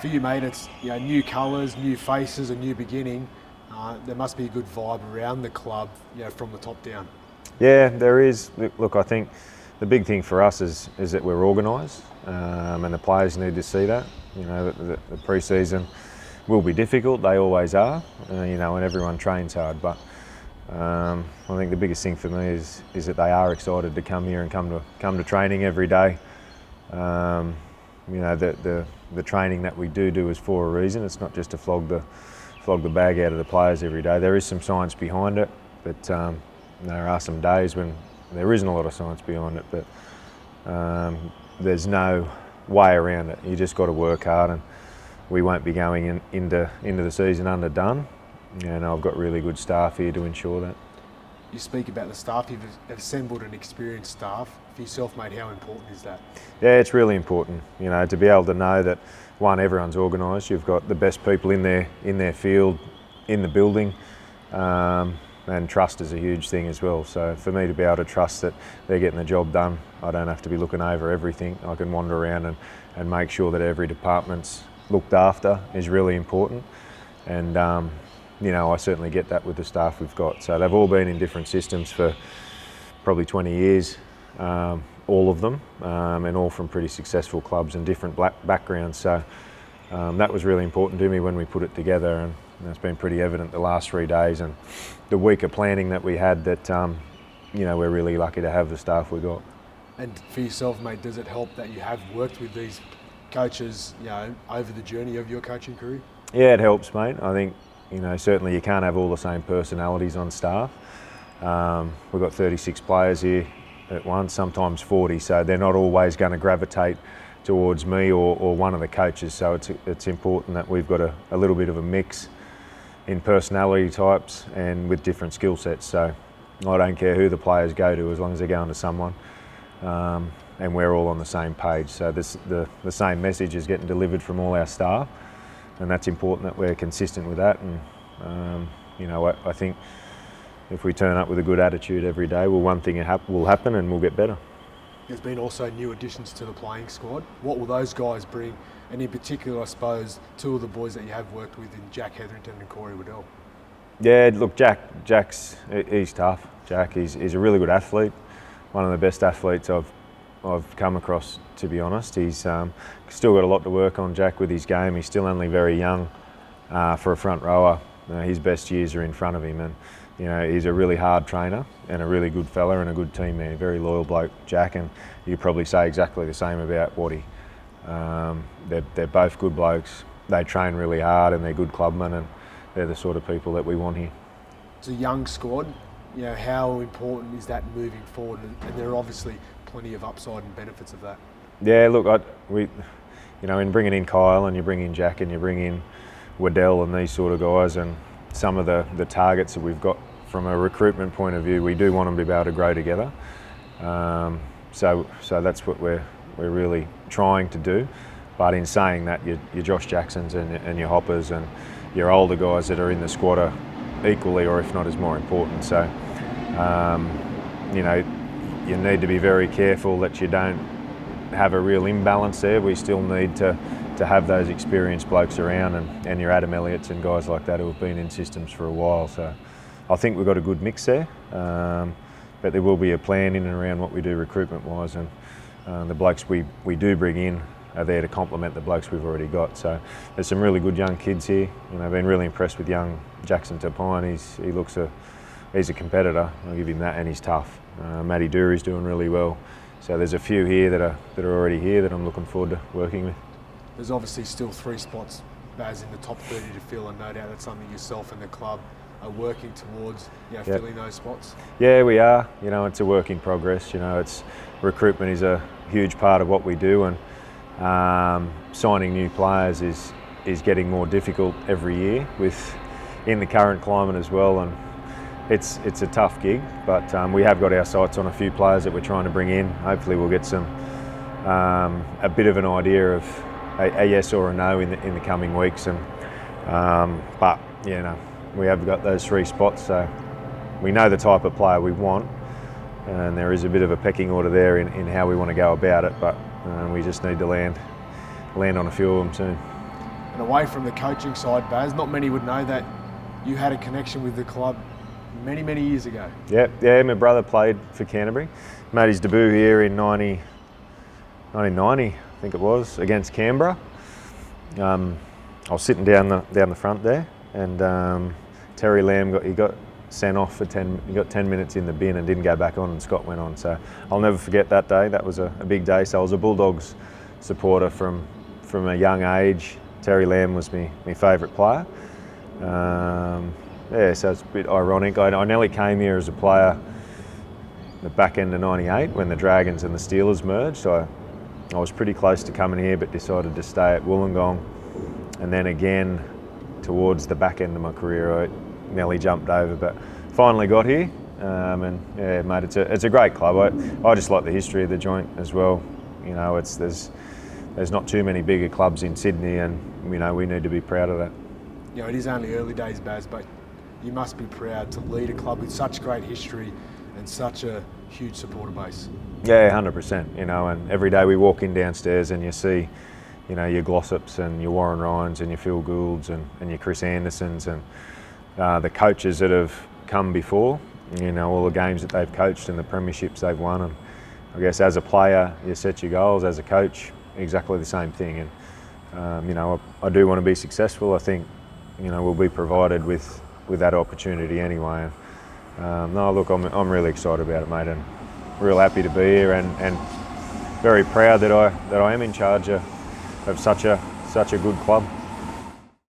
For you, mate, it's new colours, new faces, a new beginning. There must be a good vibe around the club, from the top down. Yeah, there is. Look, I think the big thing for us is that we're organised, and the players need to see that. The pre-season will be difficult. They always are. And everyone trains hard. But I think the biggest thing for me is that they are excited to come here and come to training every day. The training that we do is for a reason. It's not just to flog the bag out of the players every day. There is some science behind it, but there are some days when there isn't a lot of science behind it. But there's no way around it. You just got to work hard, and we won't be going into the season underdone. I've got really good staff here to ensure that. You speak about the staff. You've assembled an experienced staff. For yourself, mate, how important is that? Yeah, it's really important. To be able to know that one, everyone's organised. You've got the best people in their field, in the building, and trust is a huge thing as well. So for me to be able to trust that they're getting the job done, I don't have to be looking over everything. I can wander around and make sure that every department's looked after is really important. And I certainly get that with the staff we've got. So they've all been in different systems for probably 20 years, all of them, and all from pretty successful clubs and different backgrounds. So that was really important to me when we put it together, and it's been pretty evident the last 3 days and the week of planning that we had that we're really lucky to have the staff we got. And for yourself, mate, does it help that you have worked with these coaches, over the journey of your coaching career? Yeah, it helps, mate. I think certainly you can't have all the same personalities on staff. We've got 36 players here at once, sometimes 40, so they're not always going to gravitate towards me or one of the coaches. So it's important that we've got a little bit of a mix in personality types and with different skill sets. So I don't care who the players go to as long as they're going to someone, and we're all on the same page. So the same message is getting delivered from all our staff, and that's important that we're consistent with that. And I think if we turn up with a good attitude every day, one thing will happen and we'll get better. There's been also new additions to the playing squad. What will those guys bring? And in particular, I suppose, two of the boys that you have worked with in Jack Hetherington and Corey Waddell. Yeah, look, he's tough. Jack, he's a really good athlete. One of the best athletes I've come across, to be honest. He's still got a lot to work on, Jack, with his game. He's still only very young for a front rower. His best years are in front of him, and he's a really hard trainer and a really good fella and a good team man. Very loyal bloke, Jack, and you probably say exactly the same about Waddy. They're both good blokes. They train really hard and they're good clubmen, and they're the sort of people that we want here. It's a young squad. How important is that moving forward? And there are obviously plenty of upside and benefits of that. Yeah, look, in bringing in Kyle and you bring in Jack and you bring in Waddell and these sort of guys, and some of the targets that we've got from a recruitment point of view, we do want them to be able to grow together. So that's what we're really trying to do. But in saying that, your Josh Jacksons and your Hoppers and your older guys that are in the squad are equally, or if not as more important. So you need to be very careful that you don't have a real imbalance there. We still need to have those experienced blokes around, and your Adam Elliott's and guys like that who have been in systems for a while. So I think we've got a good mix there, but there will be a plan in and around what we do recruitment-wise, and the blokes we do bring in are there to complement the blokes we've already got. So there's some really good young kids here. I've been really impressed with young Jackson Tapine. He's a competitor, I'll give him that, and he's tough. Matty Dury's doing really well. So there's a few here that are already here that I'm looking forward to working with. There's obviously still 3 spots, Baz, in the top 30 to fill, and no doubt that's something yourself and the club are working towards, filling those spots. Yeah, we are. It's a work in progress. Recruitment is a huge part of what we do, and signing new players is getting more difficult every year in the current climate as well. And it's a tough gig, but we have got our sights on a few players that we're trying to bring in. Hopefully we'll get a bit of an idea of a yes or a no in the coming weeks. And but we have got those 3 spots, so we know the type of player we want, and there is a bit of a pecking order there in how we want to go about it. But we just need to land on a few of them soon. And away from the coaching side, Baz, not many would know that you had a connection with the club many, many years ago. Yeah, my brother played for Canterbury. Made his debut here in 1990, I think it was, against Canberra. I was sitting down the front there, and Terry Lamb got sent off for 10. He got 10 minutes in the bin and didn't go back on, and Scott went on. So I'll never forget that day. That was a big day. So I was a Bulldogs supporter from a young age. Terry Lamb was my favourite player. So it's a bit ironic. I nearly came here as a player the back end of '98 when the Dragons and the Steelers merged. So I was pretty close to coming here, but decided to stay at Wollongong. And then again, towards the back end of my career, I nearly jumped over, but finally got here. And yeah, mate, it's a great club. I just like the history of the joint as well. You know, there's not too many bigger clubs in Sydney, and you know we need to be proud of that. You know, it is only early days, Baz, but you must be proud to lead a club with such great history and such a huge supporter base. Yeah, 100%. You know, and every day we walk in downstairs and you see, you know, your Glossops and your Warren Ryans and your Phil Goulds and your Chris Andersons and the coaches that have come before. You know, all the games that they've coached and the premierships they've won. And I guess as a player, you set your goals. As a coach, exactly the same thing. And you know, I do want to be successful. I think, you know, we'll be provided with that opportunity anyway. No, look, I'm really excited about it, mate, and real happy to be here, and very proud that I am in charge of such a good club.